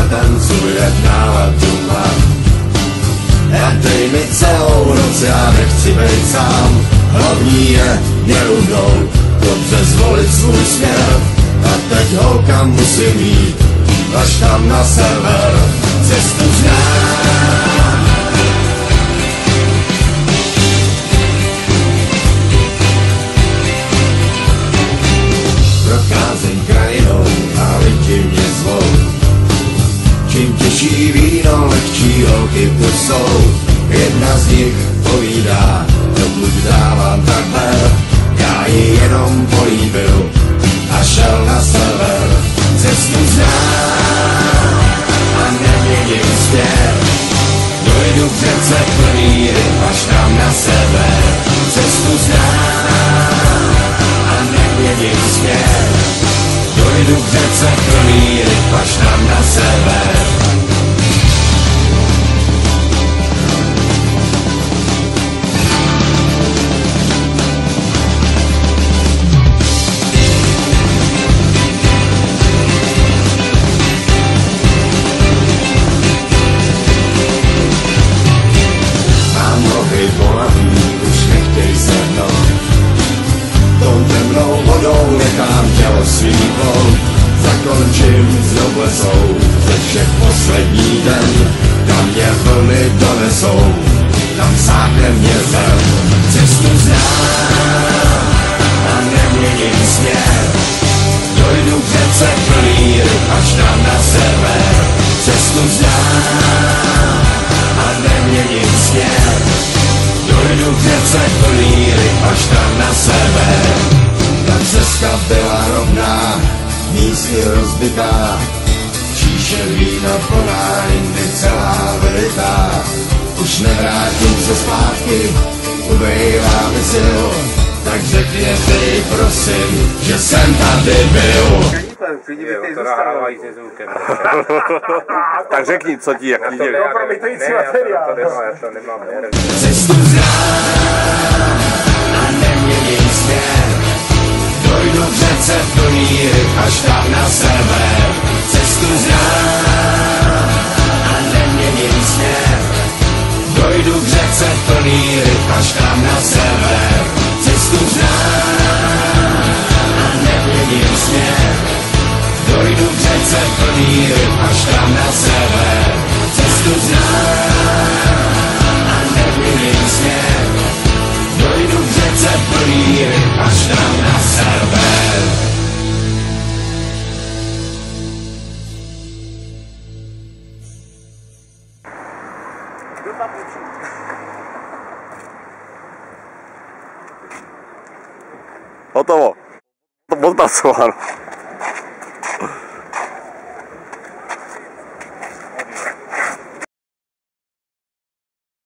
zatancuje náladu mám. A dej mi celou noc, já nechci být sám. Hlavní je mě uhnout, dobře zvolit svůj směr. A teď holka musím jít, až tam na sever. Cestu znám. Procházím krajinou a lidi mě zvou. Čím těžší víno, lehčí holky tu jsou. Jedna z nich povídá, dokud dávám tak ber. Já ji jenom políbil a šel na sever. Cestu znám a neměním směr. Dojdu k řece plný ryb až tam na sever. Cestu znám a neměním směr. Dojdu k řece plný ryb až tam na sever. Nechám tělo svývou, zakončím s noblesou. Ze všech poslední den, tam mě vlny donesou, tam sáhne mě zem. Cestu znám a neměním směr. Dojdu k řece plný ryb až tam na sever. Cestu znám a neměním směr. Dojdu k řece plný ryb až tam na sever. Ta cesta byla rovná, místy rozbitá, číše vína plná, jindy celá vylitá. Už nevrátím se zpátky, ubejvá mi sil, tak řekněte prosím, že jsem tady byl. Tak řekni, co ti, jak ti dělí. Cestu znám a neměním směr. Dojdu k řece plný ryb až tam na sever. Cestu znám a neměním směr. Dojdu k řece plný ryb až tam na sever. Cestu znám a neměním směr. Dojdu k řece plný ryb až tam na sever. Cestu znám a neměním směr. Dojdu k řece plný ryb až tam na sever. Hotovo. Odpracováno.